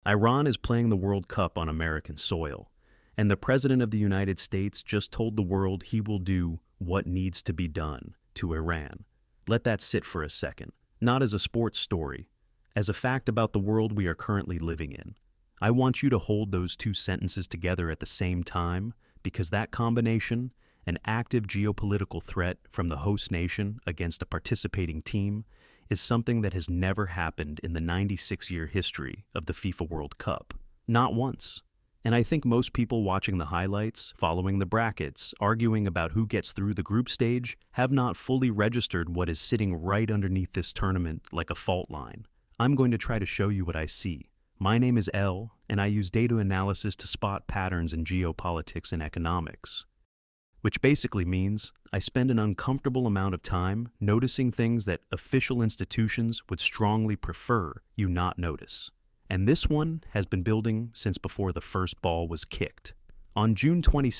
Iran is playing the World Cup on American soil, and the President of the United States just told the world he will do what needs to be done to Iran. Let that sit for a second, not as a sports story, as a fact about the world we are currently living in. I want you to hold those two sentences together at the same time because that combination, an active geopolitical threat from the host nation against a participating team, is something that has never happened in the 96-year history of the FIFA World Cup. Not once. And I think most people watching the highlights, following the brackets, arguing about who gets through the group stage, have not fully registered what is sitting right underneath this tournament like a fault line. I'm going to try to show you what I see. My name is L, and I use data analysis to spot patterns in geopolitics and economics. Which basically means I spend an uncomfortable amount of time noticing things that official institutions would strongly prefer you not notice. And this one has been building since before the first ball was kicked. On June 22,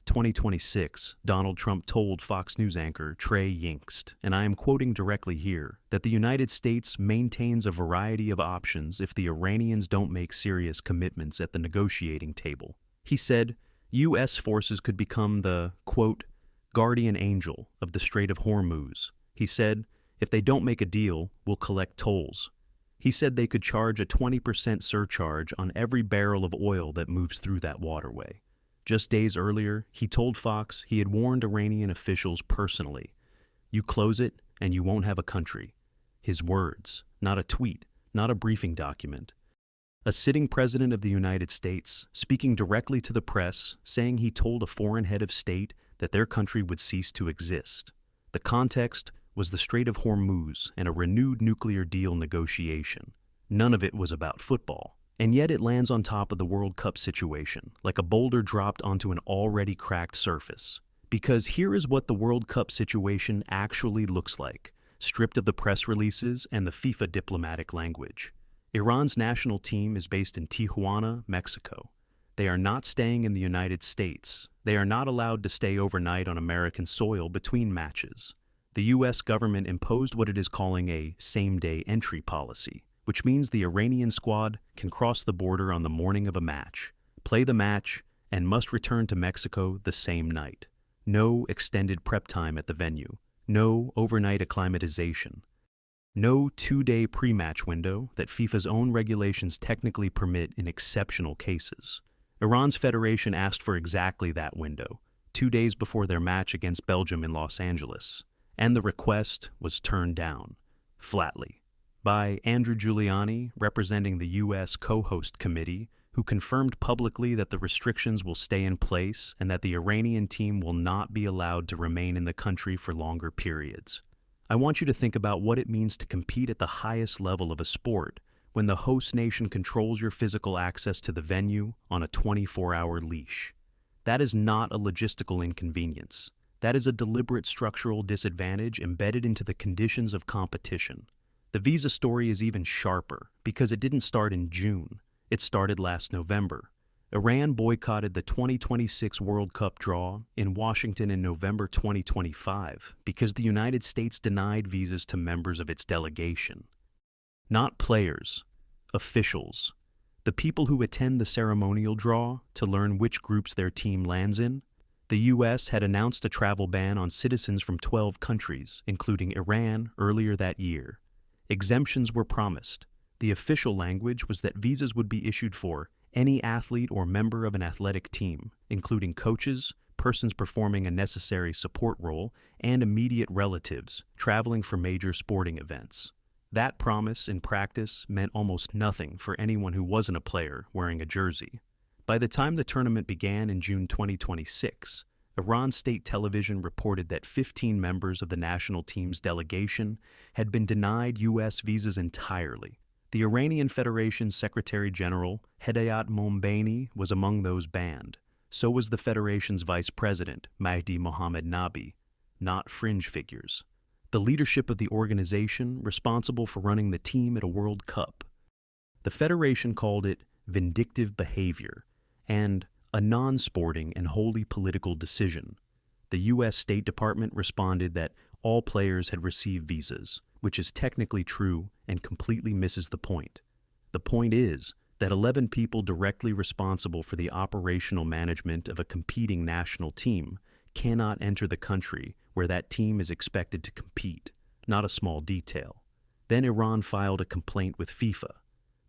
2026, Donald Trump told Fox News anchor Trey Yingst, and I am quoting directly here, that the United States maintains a variety of options if the Iranians don't make serious commitments at the negotiating table. He said, U.S. forces could become the, quote, guardian angel of the Strait of Hormuz. He said, if they don't make a deal, we'll collect tolls. He said they could charge a 20% surcharge on every barrel of oil that moves through that waterway. Just days earlier, he told Fox he had warned Iranian officials personally, you close it and you won't have a country. His words, not a tweet, not a briefing document. A sitting president of the United States, speaking directly to the press, saying he told a foreign head of state that their country would cease to exist. The context was the Strait of Hormuz and a renewed nuclear deal negotiation. None of it was about football. And yet it lands on top of the World Cup situation, like a boulder dropped onto an already cracked surface. Because here is what the World Cup situation actually looks like, stripped of the press releases and the FIFA diplomatic language. Iran's national team is based in Tijuana, Mexico. They are not staying in the United States. They are not allowed to stay overnight on American soil between matches. The U.S. government imposed what it is calling a same-day entry policy, which means the Iranian squad can cross the border on the morning of a match, play the match, and must return to Mexico the same night. No extended prep time at the venue. No overnight acclimatization. No two-day pre-match window that FIFA's own regulations technically permit in exceptional cases. Iran's federation asked for exactly that window, 2 days before their match against Belgium in Los Angeles, and the request was turned down, flatly, by Andrew Giuliani, representing the U.S. co-host committee, who confirmed publicly that the restrictions will stay in place and that the Iranian team will not be allowed to remain in the country for longer periods. I want you to think about what it means to compete at the highest level of a sport when the host nation controls your physical access to the venue on a 24-hour leash. That is not a logistical inconvenience. That is a deliberate structural disadvantage embedded into the conditions of competition. The visa story is even sharper because it didn't start in June. It started last November. Iran boycotted the 2026 World Cup draw in Washington in November 2025 because the United States denied visas to members of its delegation. Not players, officials, the people who attend the ceremonial draw to learn which groups their team lands in. The U.S. had announced a travel ban on citizens from 12 countries, including Iran, earlier that year. Exemptions were promised. The official language was that visas would be issued for any athlete or member of an athletic team, including coaches, persons performing a necessary support role, and immediate relatives traveling for major sporting events. That promise, in practice, meant almost nothing for anyone who wasn't a player wearing a jersey. By the time the tournament began in June 2026, Iran state television reported that 15 members of the national team's delegation had been denied U.S. visas entirely. The Iranian Federation's Secretary General, Hedayat Mombaini, was among those banned. So was the Federation's Vice President, Mahdi Mohammad Nabi, not fringe figures. The leadership of the organization responsible for running the team at a World Cup. The Federation called it vindictive behavior and a non-sporting and wholly political decision. The U.S. State Department responded that all players had received visas, which is technically true and completely misses the point. The point is, that 11 people directly responsible for the operational management of a competing national team cannot enter the country where that team is expected to compete, not a small detail. Then Iran filed a complaint with FIFA.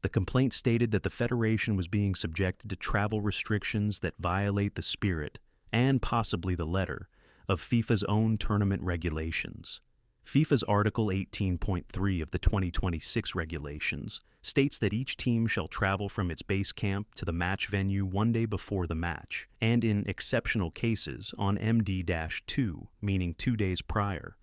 The complaint stated that the federation was being subjected to travel restrictions that violate the spirit, and possibly the letter, of FIFA's own tournament regulations. FIFA's Article 18.3 of the 2026 regulations states that each team shall travel from its base camp to the match venue one day before the match, and in exceptional cases on MD-2, meaning 2 days prior.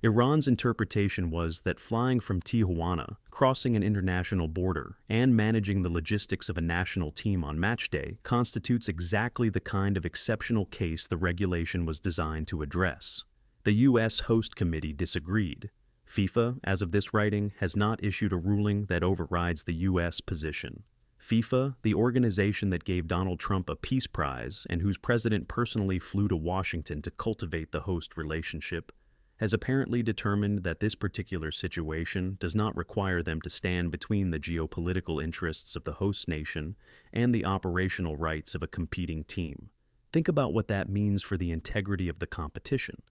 Iran's interpretation was that flying from Tijuana, crossing an international border, and managing the logistics of a national team on match day constitutes exactly the kind of exceptional case the regulation was designed to address. The U.S. host committee disagreed. FIFA, as of this writing, has not issued a ruling that overrides the U.S. position. FIFA, the organization that gave Donald Trump a Peace Prize and whose president personally flew to Washington to cultivate the host relationship, has apparently determined that this particular situation does not require them to stand between the geopolitical interests of the host nation and the operational rights of a competing team. Think about what that means for the integrity of the competition.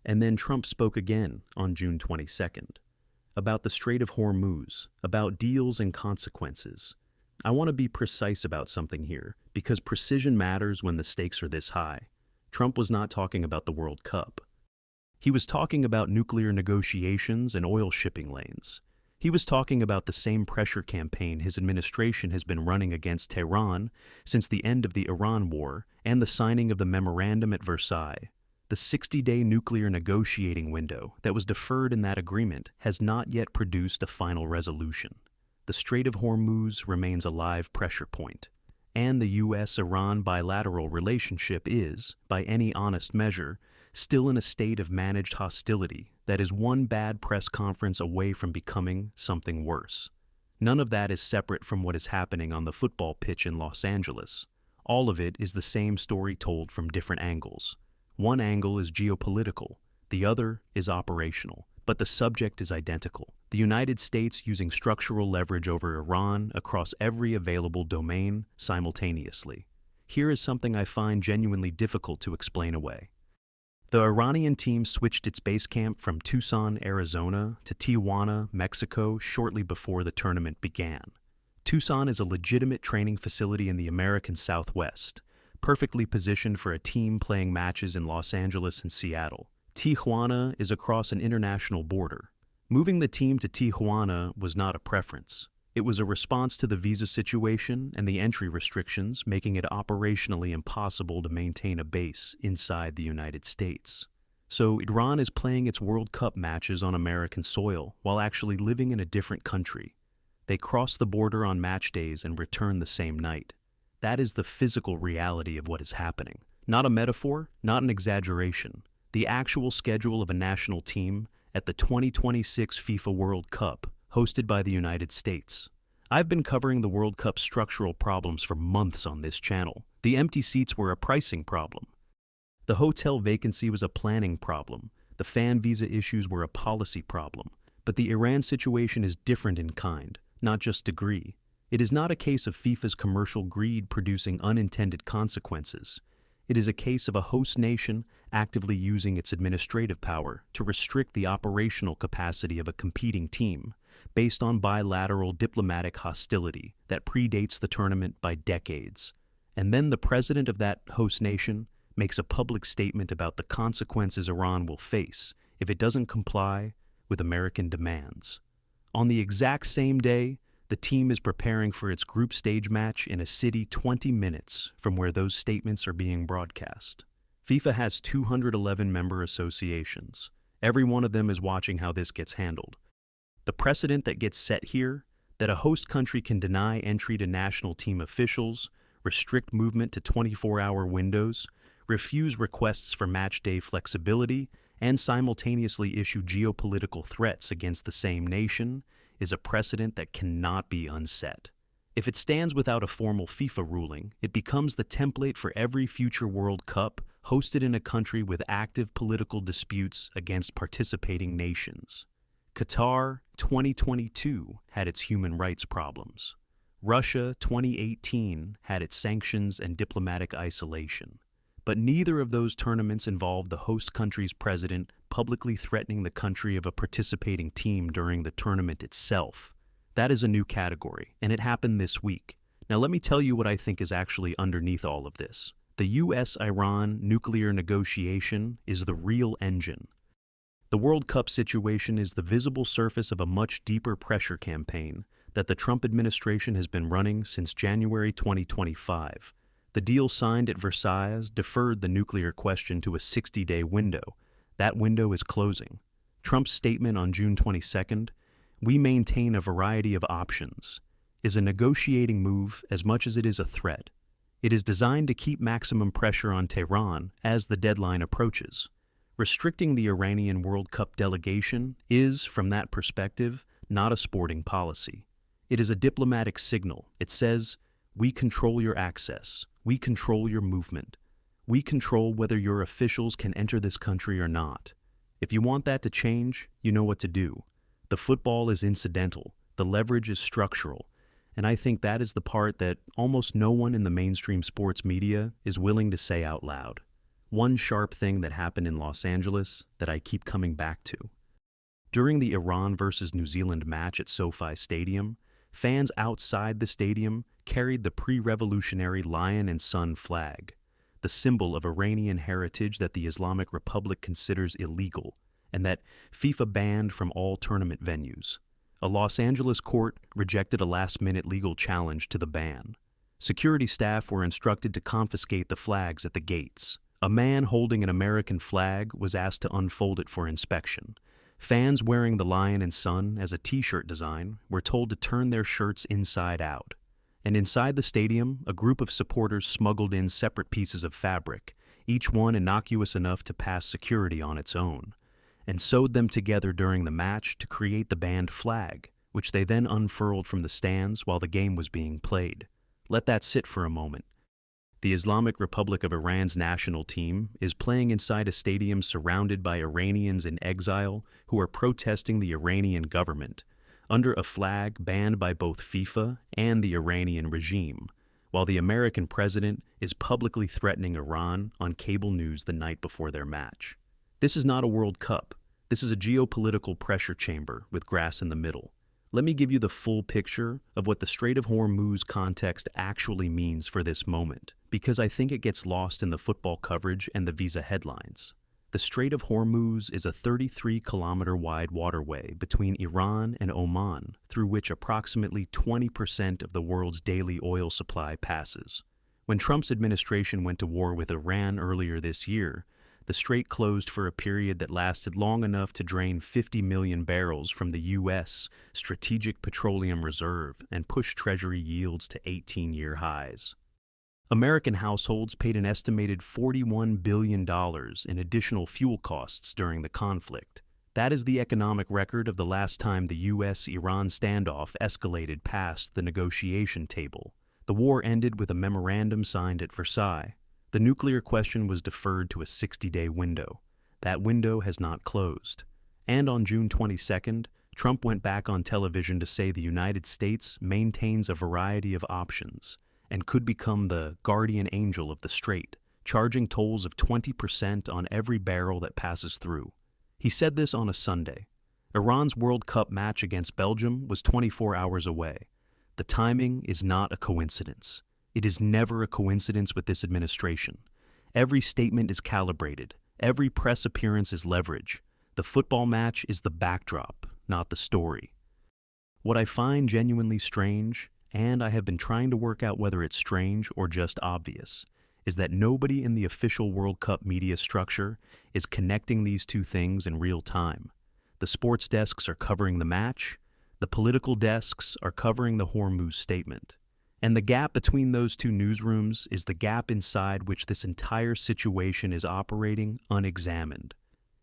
And then Trump spoke again on June 22nd about the Strait of Hormuz, about deals and consequences. I want to be precise about something here, because precision matters when the stakes are this high. Trump was not talking about the World Cup. He was talking about nuclear negotiations and oil shipping lanes. He was talking about the same pressure campaign his administration has been running against Tehran since the end of the Iran war and the signing of the memorandum at Versailles. The 60-day nuclear negotiating window that was deferred in that agreement has not yet produced a final resolution. The Strait of Hormuz remains a live pressure point, and the U.S.-Iran bilateral relationship is, by any honest measure, still in a state of managed hostility that is one bad press conference away from becoming something worse. None of that is separate from what is happening on the football pitch in Los Angeles. All of it is the same story told from different angles. One angle is geopolitical, the other is operational, but the subject is identical. The United States using structural leverage over Iran across every available domain simultaneously. Here is something I find genuinely difficult to explain away. The Iranian team switched its base camp from Tucson, Arizona to Tijuana, Mexico shortly before the tournament began. Tucson is a legitimate training facility in the American Southwest, perfectly positioned for a team playing matches in Los Angeles and Seattle. Tijuana is across an international border. Moving the team to Tijuana was not a preference. It was a response to the visa situation and the entry restrictions, making it operationally impossible to maintain a base inside the United States. So Iran is playing its World Cup matches on American soil while actually living in a different country. They cross the border on match days and return the same night. That is the physical reality of what is happening. Not a metaphor, not an exaggeration. The actual schedule of a national team at the 2026 FIFA World Cup, hosted by the United States. I've been covering the World Cup structural problems for months on this channel. The empty seats were a pricing problem. The hotel vacancy was a planning problem. The fan visa issues were a policy problem. But the Iran situation is different in kind, not just degree. It is not a case of FIFA's commercial greed producing unintended consequences. It is a case of a host nation actively using its administrative power to restrict the operational capacity of a competing team based on bilateral diplomatic hostility that predates the tournament by decades. And then the president of that host nation makes a public statement about the consequences Iran will face if it doesn't comply with American demands. On the exact same day, the team is preparing for its group stage match in a city 20 minutes from where those statements are being broadcast. FIFA has 211 member associations. Every one of them is watching how this gets handled. The precedent that gets set here, that a host country can deny entry to national team officials, restrict movement to 24-hour windows, refuse requests for match day flexibility, and simultaneously issue geopolitical threats against the same nation, is a precedent that cannot be unset. If it stands without a formal FIFA ruling, it becomes the template for every future World Cup hosted in a country with active political disputes against participating nations. Qatar 2022 had its human rights problems. Russia 2018 had its sanctions and diplomatic isolation. But neither of those tournaments involved the host country's president publicly threatening the country of a participating team during the tournament itself. That is a new category, and it happened this week. Now let me tell you what I think is actually underneath all of this. The US-Iran nuclear negotiation is the real engine. The World Cup situation is the visible surface of a much deeper pressure campaign that the Trump administration has been running since January 2025. The deal signed at Versailles deferred the nuclear question to a 60-day window. That window is closing. Trump's statement on June 22nd, "We maintain a variety of options," is a negotiating move as much as it is a threat. It is designed to keep maximum pressure on Tehran as the deadline approaches. Restricting the Iranian World Cup delegation is, from that perspective, not a sporting policy. It is a diplomatic signal. It says, "We control your access. We control your movement. We control whether your officials can enter this country or not." If you want that to change, you know what to do. The football is incidental. The leverage is structural. And I think that is the part that almost no one in the mainstream sports media is willing to say out loud. One sharp thing that happened in Los Angeles that I keep coming back to. During the Iran versus New Zealand match at SoFi Stadium, fans outside the stadium carried the pre-revolutionary lion and sun flag, the symbol of Iranian heritage that the Islamic Republic considers illegal and that FIFA banned from all tournament venues. A Los Angeles court rejected a last-minute legal challenge to the ban. Security staff were instructed to confiscate the flags at the gates. A man holding an American flag was asked to unfold it for inspection. Fans wearing the lion and sun as a t-shirt design were told to turn their shirts inside out. And inside the stadium, a group of supporters smuggled in separate pieces of fabric, each one innocuous enough to pass security on its own, and sewed them together during the match to create the banned flag, which they then unfurled from the stands while the game was being played. Let that sit for a moment. The Islamic Republic of Iran's national team is playing inside a stadium surrounded by Iranians in exile who are protesting the Iranian government, under a flag banned by both FIFA and the Iranian regime, while the American president is publicly threatening Iran on cable news the night before their match. This is not a World Cup. This is a geopolitical pressure chamber with grass in the middle. Let me give you the full picture of what the Strait of Hormuz context actually means for this moment, because I think it gets lost in the football coverage and the visa headlines. The Strait of Hormuz is a 33-kilometer-wide waterway between Iran and Oman, through which approximately 20% of the world's daily oil supply passes. When Trump's administration went to war with Iran earlier this year, the strait closed for a period that lasted long enough to drain 50 million barrels from the U.S. Strategic Petroleum Reserve and push Treasury yields to 18-year highs. American households paid an estimated $41 billion in additional fuel costs during the conflict. That is the economic record of the last time the U.S.-Iran standoff escalated past the negotiation table. The war ended with a memorandum signed at Versailles. The nuclear question was deferred to a 60-day window. That window has not closed. And on June 22nd, Trump went back on television to say the United States maintains a variety of options and could become the guardian angel of the strait, charging tolls of 20% on every barrel that passes through. He said this on a Sunday. Iran's World Cup match against Belgium was 24 hours away. The timing is not a coincidence. It is never a coincidence with this administration. Every statement is calibrated. Every press appearance is leverage. The football match is the backdrop, not the story. What I find genuinely strange, and I have been trying to work out whether it's strange or just obvious, is that nobody in the official World Cup media structure is connecting these two things in real time. The sports desks are covering the match. The political desks are covering the Hormuz statement. And the gap between those two newsrooms is the gap inside which this entire situation is operating unexamined.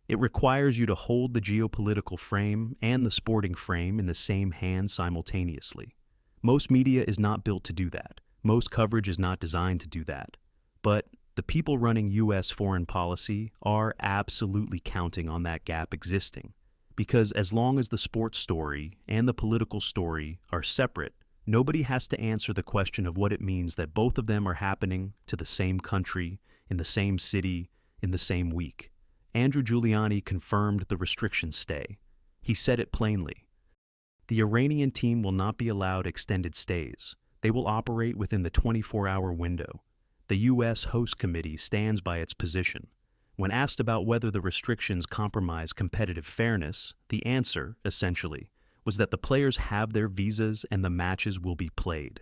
It requires you to hold the geopolitical frame and the sporting frame in the same hand simultaneously. Most media is not built to do that. Most coverage is not designed to do that. But the people running U.S. foreign policy are absolutely counting on that gap existing. Because as long as the sports story and the political story are separate, Nobody has to answer the question of what it means that both of them are happening to the same country, in the same city, in the same week. Andrew Giuliani confirmed the restriction stay. He said it plainly. The Iranian team will not be allowed extended stays. They will operate within the 24-hour window. The U.S. host committee stands by its position. When asked about whether the restrictions compromise competitive fairness, the answer, essentially, was that the players have their visas and the matches will be played.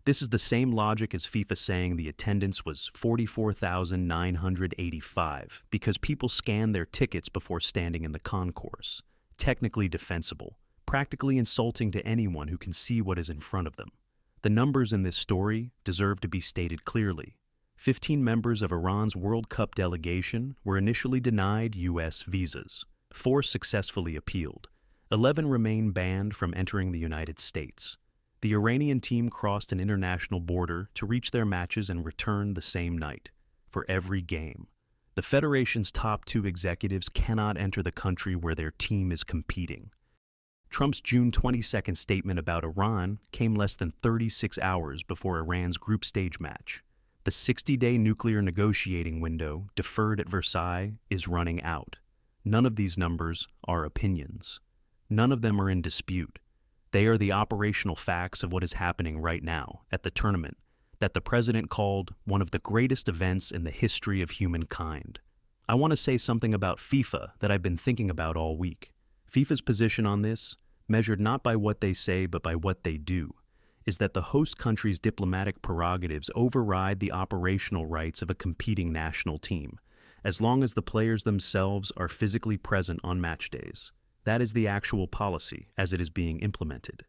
This is the same logic as FIFA saying the attendance was 44,985 because people scanned their tickets before standing in the concourse. Technically defensible, practically insulting to anyone who can see what is in front of them. The numbers in this story deserve to be stated clearly. 15 members of Iran's World Cup delegation were initially denied U.S. visas. 4 successfully appealed. 11 remain banned from entering the United States. The Iranian team crossed an international border to reach their matches and return the same night, for every game. The federation's top 2 executives cannot enter the country where their team is competing. Trump's June 22nd statement about Iran came less than 36 hours before Iran's group stage match. The 60-day nuclear negotiating window, deferred at Versailles, is running out. None of these numbers are opinions. None of them are in dispute. They are the operational facts of what is happening right now at the tournament that the president called one of the greatest events in the history of humankind. I want to say something about FIFA that I've been thinking about all week. FIFA's position on this, measured not by what they say but by what they do, is that the host country's diplomatic prerogatives override the operational rights of a competing national team, as long as the players themselves are physically present on match days. That is the actual policy as it is being implemented.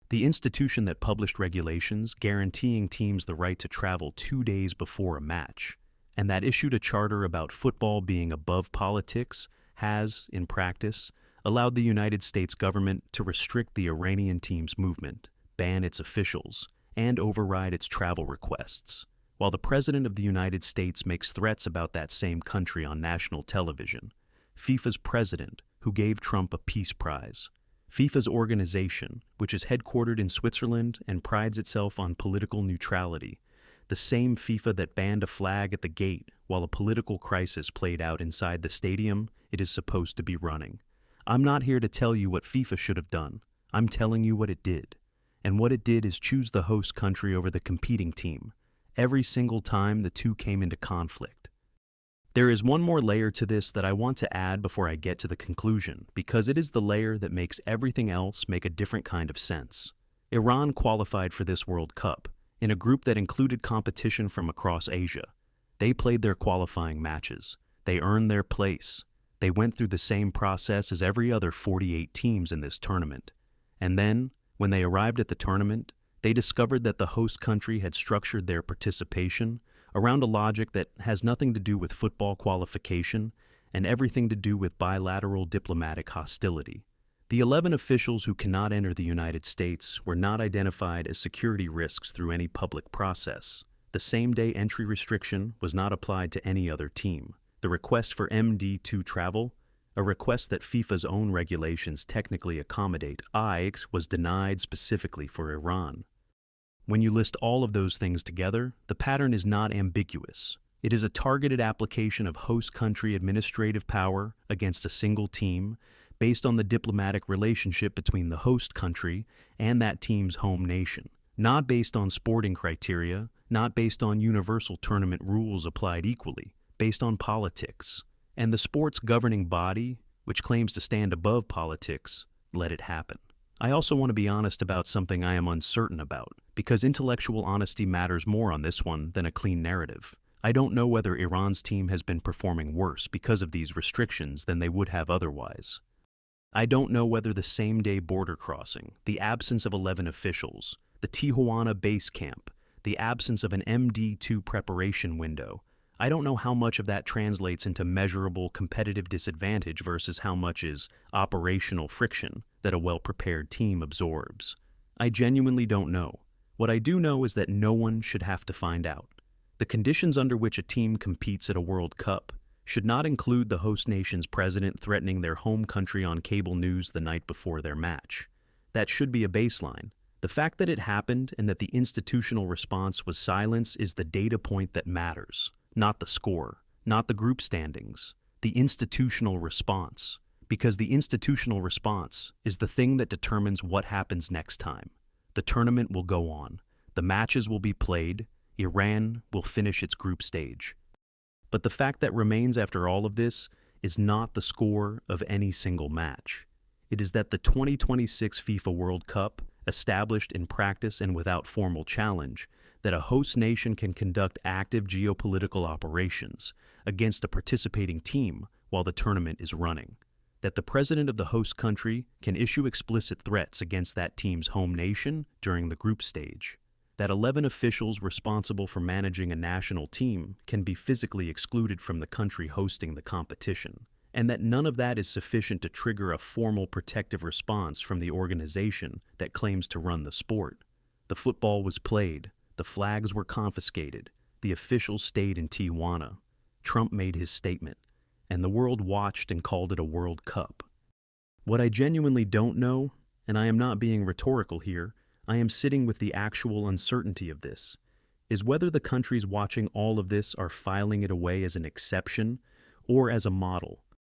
The institution that published regulations guaranteeing teams the right to travel 2 days before a match, and that issued a charter about football being above politics, has, in practice, allowed the United States government to restrict the Iranian team's movement, ban its officials, and override its travel requests, while the President of the United States makes threats about that same country on national television. FIFA's president, who gave Trump a peace prize. FIFA's organization, which is headquartered in Switzerland and prides itself on political neutrality. The same FIFA that banned a flag at the gate while a political crisis played out inside the stadium it is supposed to be running. I'm not here to tell you what FIFA should have done. I'm telling you what it did. And what it did is choose the host country over the competing team, every single time the two came into conflict. There is one more layer to this that I want to add before I get to the conclusion, because it is the layer that makes everything else make a different kind of sense. Iran qualified for this World Cup in a group that included competition from across Asia. They played their qualifying matches. They earned their place. They went through the same process as every other 48 teams in this tournament. And then, when they arrived at the tournament, they discovered that the host country had structured their participation around a logic that has nothing to do with football qualification and everything to do with bilateral diplomatic hostility. The 11 officials who cannot enter the United States were not identified as security risks through any public process. The same-day entry restriction was not applied to any other team. The request for MD2 travel, a request that FIFA's own regulations technically accommodate, was denied specifically for Iran. When you list all of those things together, the pattern is not ambiguous. It is a targeted application of host country administrative power against a single team based on the diplomatic relationship between the host country and that team's home nation, not based on sporting criteria, not based on universal tournament rules applied equally, based on politics. And the sport's governing body, which claims to stand above politics, let it happen. I also want to be honest about something I am uncertain about, because intellectual honesty matters more on this one than a clean narrative. I don't know whether Iran's team has been performing worse because of these restrictions than they would have otherwise. I don't know whether the same-day border crossing, the absence of 11 officials, the Tijuana base camp, the absence of an MD2 preparation window, I don't know how much of that translates into measurable competitive disadvantage versus how much is operational friction that a well-prepared team absorbs. I genuinely don't know. What I do know is that no one should have to find out. The conditions under which a team competes at a World Cup should not include the host nation's president threatening their home country on cable news the night before their match. That should be a baseline, The fact that it happened and that the institutional response was silence is the data point that matters, not the score, not the group standings, the institutional response. Because the institutional response is the thing that determines what happens next time. The tournament will go on. The matches will be played. Iran will finish its group stage. But the fact that remains after all of this is not the score of any single match. It is that the 2026 FIFA World Cup, established in practice and without formal challenge, that a host nation can conduct active geopolitical operations against a participating team while the tournament is running. That the president of the host country can issue explicit threats against that team's home nation during the group stage. That 11 officials responsible for managing a national team can be physically excluded from the country hosting the competition, and that none of that is sufficient to trigger a formal protective response from the organization that claims to run the sport. The football was played, the flags were confiscated, the officials stayed in Tijuana. Trump made his statement, and the world watched and called it a World Cup. What I genuinely don't know, and I am not being rhetorical here, I am sitting with the actual uncertainty of this, is whether the countries watching all of this are filing it away as an exception or as a model,